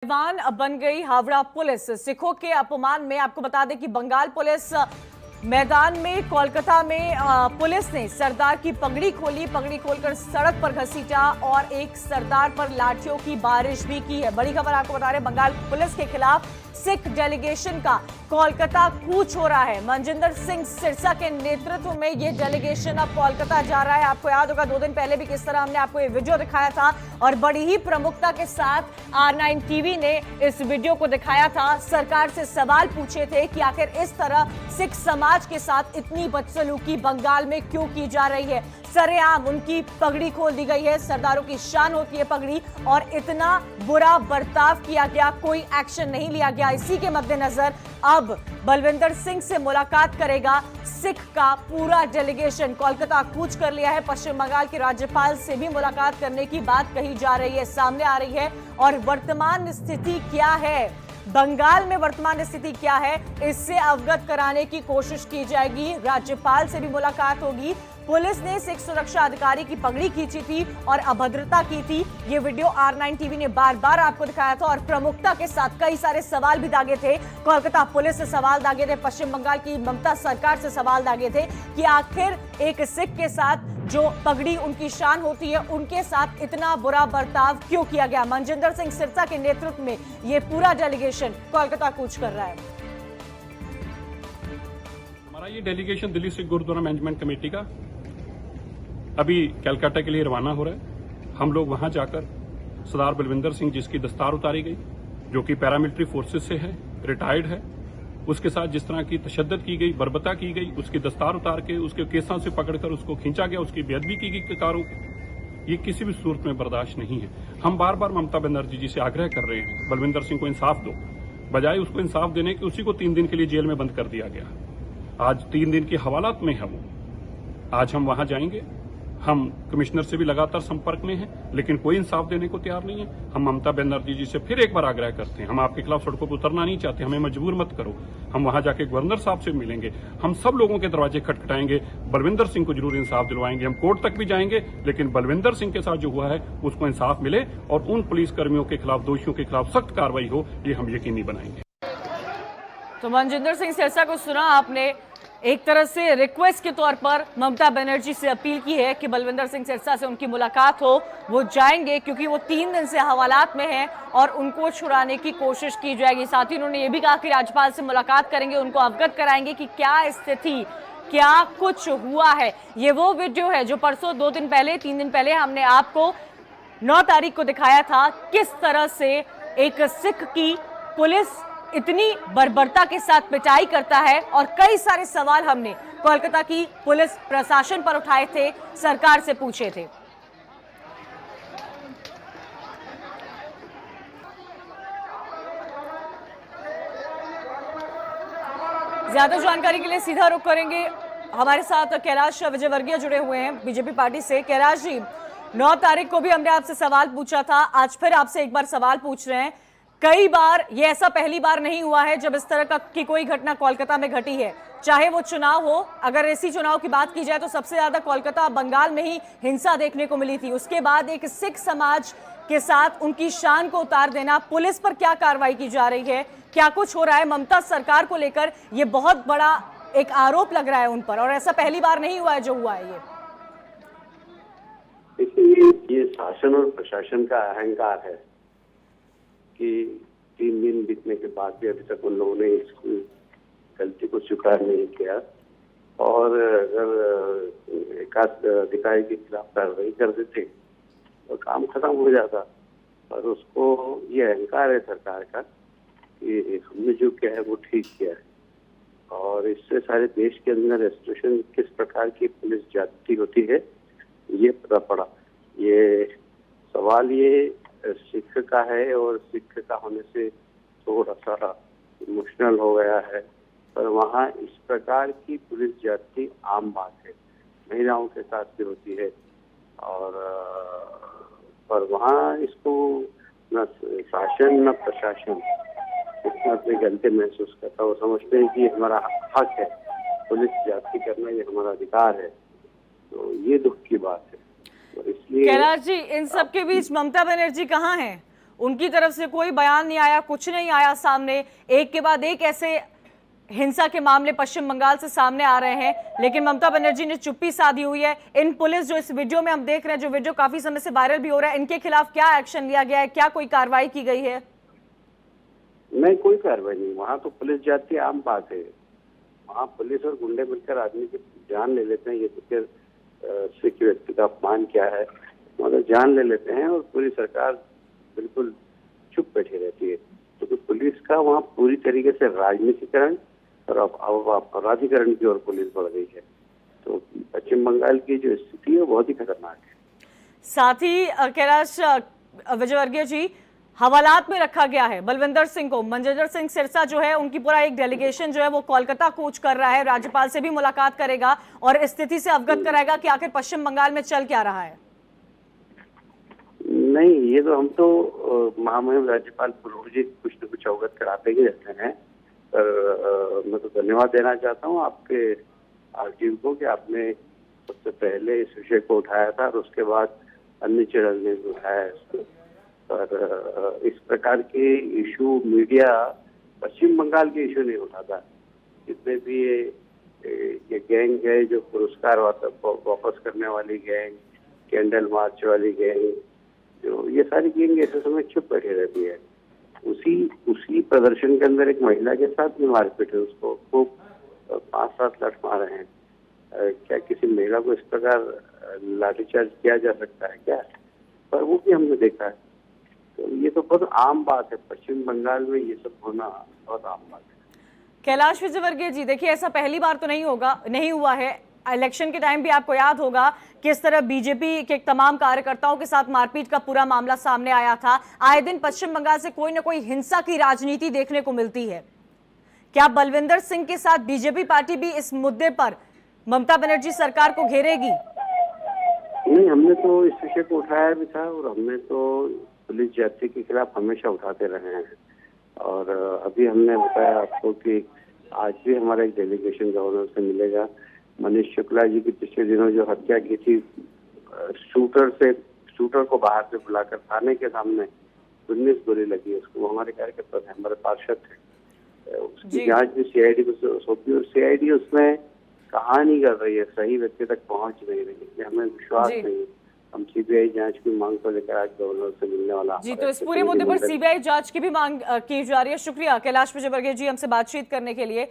मैदान बन गई हावड़ा पुलिस। सिखों के अपमान में आपको बता दें कि बंगाल पुलिस मैदान में कोलकाता में पुलिस ने सरदार की पगड़ी खोली, पगड़ी खोलकर सड़क पर घसीटा और एक सरदार पर लाठियों की बारिश भी की है। बड़ी खबर आपको बता रहे, बंगाल पुलिस के खिलाफ सिख डेलीगेशन का कोलकाता कूच हो रहा है। मनजिंदर सिंह सिरसा के नेतृत्व में ये डेलीगेशन अब कोलकाता जा रहा है। आपको याद होगा 2 दिन पहले भी किस तरह हमने आपको ये वीडियो दिखाया था और बड़ी ही प्रमुखता के साथ R9 टीवी ने इस वीडियो को दिखाया था। सरकार से सवाल पूछे थे कि आखिर इस तरह सिख समाज के साथ इतनी बदसलूकी बंगाल में क्यों की जा रही है। सरेआम उनकी पगड़ी खोल दी गई है, सरदारों की शान होती है पगड़ी, और इतना बुरा बर्ताव किया गया, कोई एक्शन नहीं लिया गया। इसी के मद्देनजर अब बलविंदर सिंह से मुलाकात करेगा सिख का पूरा डेलीगेशन। कोलकाता कूच कर लिया है। पश्चिम बंगाल के राज्यपाल से भी मुलाकात करने की बात कही जा रही है, सामने आ रही है। और वर्तमान स्थिति क्या है, बंगाल में वर्तमान स्थिति क्या है, इससे अवगत कराने की कोशिश की जाएगी। राज्यपाल से भी मुलाकात होगी। पुलिस ने सिख सुरक्षा अधिकारी की पगड़ी खींची थी और अभद्रता की थी। ये वीडियो R9 टीवी ने बार बार आपको दिखाया था और प्रमुखता के साथ कई सारे सवाल भी दागे थे। कोलकाता पुलिस से सवाल दागे थे, पश्चिम बंगाल की ममता सरकार से सवाल दागे थे कि आखिर एक सिख के साथ जो पगड़ी उनकी शान होती है, उनके साथ इतना बुरा बर्ताव क्यों किया गया। मनजिंदर सिंह सिरसा के नेतृत्व में ये पूरा डेलीगेशन कोलकाता कूच कर रहा है। हमारा ये delegation Delhi Sikh Gurdwara management committee का अभी कलकत्ता के लिए रवाना हो रहा है। हम लोग वहां जाकर सरदार बलविंदर सिंह, जिसकी दस्तार उतारी गई, जो कि पैरामिलिट्री फोर्सेस से है, रिटायर्ड है, उसके साथ जिस तरह की तशद्दुद की गई, बर्बरता की गई, उसकी दस्तार उतार के उसके केसों से पकड़कर उसको खींचा गया, उसकी बेअदबी की गई कारों, ये किसी भी सूरत में बर्दाश्त नहीं है। हम बार बार ममता बनर्जी जी से आग्रह कर रहे हैं, बलविंदर सिंह को इंसाफ दो। बजाय उसको इंसाफ देने के उसी को 3 दिन के लिए जेल में बंद कर दिया गया। आज 3 दिन की हवालात में है वो। आज हम वहां जाएंगे, हम कमिश्नर से भी लगातार संपर्क में हैं, लेकिन कोई इंसाफ देने को तैयार नहीं है। हम ममता बनर्जी जी से फिर एक बार आग्रह करते हैं, हम आपके खिलाफ सड़कों पर उतरना नहीं चाहते, हमें मजबूर मत करो। हम वहां जाके गवर्नर साहब से मिलेंगे, हम सब लोगों के दरवाजे खटखटाएंगे, बलविंदर सिंह को जरूर इंसाफ दिलवाएंगे। हम कोर्ट तक भी जाएंगे, लेकिन बलविंदर सिंह के साथ जो हुआ है उसको इंसाफ मिले और उन पुलिस कर्मियों के खिलाफ, दोषियों के खिलाफ सख्त कार्रवाई हो, ये हम यकीनी बनाएंगे। तो मनजिंदर सिंह सिरसा को सुना आपने। एक तरह से रिक्वेस्ट के तौर पर ममता बनर्जी से अपील की है कि बलविंदर सिंह सिरसा से उनकी मुलाकात हो। वो जाएंगे क्योंकि वो 3 दिन से हवालात में हैं और उनको छुड़ाने की कोशिश की जाएगी। साथ ही उन्होंने ये भी कहा कि राज्यपाल से मुलाकात करेंगे, उनको अवगत कराएंगे कि क्या स्थिति, क्या कुछ हुआ है। ये वो वीडियो है जो परसों 2 दिन पहले, 3 दिन पहले हमने आपको 9 तारीख को दिखाया था, किस तरह से एक सिख की पुलिस इतनी बर्बरता के साथ पिटाई करता है। और कई सारे सवाल हमने कोलकाता की पुलिस प्रशासन पर उठाए थे, सरकार से पूछे थे। ज्यादा जानकारी के लिए सीधा रुख करेंगे, हमारे साथ कैलाश विजयवर्गीय जुड़े हुए हैं बीजेपी पार्टी से। कैलाश जी, 9 तारीख को भी हमने आपसे सवाल पूछा था, आज फिर आपसे एक बार सवाल पूछ रहे हैं। कई बार, ये ऐसा पहली बार नहीं हुआ है जब इस तरह की कोई घटना कोलकाता में घटी है, चाहे वो चुनाव हो। अगर इसी चुनाव की बात की जाए तो सबसे ज्यादा कोलकाता, बंगाल में ही हिंसा देखने को मिली थी। उसके बाद एक सिख समाज के साथ उनकी शान को उतार देना, पुलिस पर क्या कार्रवाई की जा रही है, क्या कुछ हो रहा है ममता सरकार को लेकर, ये बहुत बड़ा एक आरोप लग रहा है उन पर, और ऐसा पहली बार नहीं हुआ है जो हुआ है। ये शासन और प्रशासन का अहंकार है कि 3 दिन बीतने के बाद भी अभी तक उन लोगों ने इस गलती को स्वीकार नहीं किया। और अगर एकाध अधिकारी के खिलाफ कार्रवाई कर देते तो काम खत्म हो जाता, पर उसको ये अहंकार है सरकार का कि हमने जो किया है वो ठीक किया है। और इससे सारे देश के अंदर इंस्टीट्यूशन किस प्रकार की पुलिस जाती होती है ये पता पड़ा। ये सवाल ये सिख का है और सिख का होने से थोड़ा सा इमोशनल हो गया है, पर वहाँ इस प्रकार की पुलिस जाति आम बात है, महिलाओं के साथ भी होती है। और पर वहाँ इसको न शासन न प्रशासन इसमें अपने गलती महसूस करता, वो समझते हैं कि हमारा हक है, पुलिस जाति करना ये हमारा अधिकार है। तो ये दुख की बात है। तो इसलिए कैलाश जी, इन सब के बीच ममता बनर्जी कहाँ हैं? उनकी तरफ से कोई बयान नहीं आया, कुछ नहीं आया सामने। एक के बाद एक ऐसे हिंसा के मामले पश्चिम बंगाल से सामने आ रहे हैं, लेकिन ममता बनर्जी ने चुप्पी साधी हुई है। इन पुलिस जो इस वीडियो में हम देख रहे हैं, जो वीडियो काफी समय से वायरल भी हो रहा है, इनके खिलाफ क्या एक्शन लिया गया है? क्या कोई कार्रवाई की गई है? नहीं, कोई कार्रवाई नहीं। वहाँ तो पुलिस जाती है, आम बात है। वहाँ पुलिस और गुंडे मिलकर आदमी की जान ले लेते हैं। ये तो फिर सिख व्यक्ति का अपमान क्या है, मतलब जान ले लेते हैं और पूरी सरकार बिल्कुल चुप बैठी रहती है। तो पुलिस का वहाँ पूरी तरीके से राजनीतिकरण और अपराधीकरण की ओर पुलिस बढ़ गई है। तो पश्चिम बंगाल की जो स्थिति है बहुत ही खतरनाक है। साथ ही कैलाश विजयवर्गीय जी, हवालात में रखा गया है बलविंदर सिंह को। मनजिंदर सिंह सिरसा जो है, उनकी पूरा एक डेलीगेशन जो है वो कोलकाता कूच कर रहा है, राज्यपाल से भी मुलाकात करेगा और स्थिति से अवगत कराएगा कि आखिर पश्चिम बंगाल में चल क्या रहा है। नहीं, ये तो हम तो महामहिम राज्यपाल रोज ही कुछ न कुछ अवगत कराते ही रहते हैं। पर मैं तो धन्यवाद देना चाहता हूँ आपके आरटीयू को कि आपने सबसे पहले इस विषय को उठाया था और उसके बाद अन्य चैनल ने उठाया इसको। पर इस प्रकार के इशू मीडिया पश्चिम बंगाल के इशू नहीं उठाता। जितने भी ये गैंग है, जो पुरस्कार वापस करने वाली गैंग, कैंडल मार्च वाली गैंग, जो ये सारी गैंग ऐसे समय चुप बैठी रहती है। उसी प्रदर्शन के अंदर एक महिला के साथ भी मारपीट है, उसको खूब 5-7 लठ मारे हैं। क्या किसी महिला को इस प्रकार लाठीचार्ज किया जा सकता है क्या? पर वो भी हमने देखा है। तो ये तो बहुत आम बात है, पश्चिम बंगाल में ये सब होना बहुत आम बात है। कैलाश विजयवर्गीय जी, देखिए ऐसा पहली बार तो नहीं हुआ है। इलेक्शन के टाइम भी आपको याद होगा किस तरह बीजेपी के तमाम कार्यकर्ताओं के साथ मारपीट का पूरा मामला सामने आया था। आए दिन पश्चिम बंगाल से कोई ना कोई हिंसा की राजनीति देखने को मिलती है। क्या बलविंदर सिंह के साथ बीजेपी पार्टी भी इस मुद्दे पर ममता बनर्जी सरकार को घेरेगी? नहीं, हमने तो इस विषय को उठाया भी था और हमने तो पुलिस जाति के खिलाफ हमेशा उठाते रहे हैं। और अभी हमने बताया आपको कि आज भी हमारा एक डेलीगेशन गवर्नर से मिलेगा। मनीष शुक्ला जी की पिछले दिनों जो हत्या की थी, शूटर को बाहर से बुलाकर थाने के सामने 19 गोली लगी, उसको हमारे कार्यकर्ता थे, हमारे पार्षद थे। उसकी जांच भी सीआईडी को सौंपी और सीआईडी उसमें कहा नहीं कर रही है, सही व्यक्ति तक पहुंच नहीं रही, इसलिए हमें विश्वास नहीं। हम सीबीआई जांच की मांग को लेकर आज गवर्नर से मिलने वाला जी। तो इस पूरे मुद्दे पर सीबीआई जांच की भी मांग की जा रही है। शुक्रिया कैलाश विजयवर्गीय जी हमसे बातचीत करने के लिए।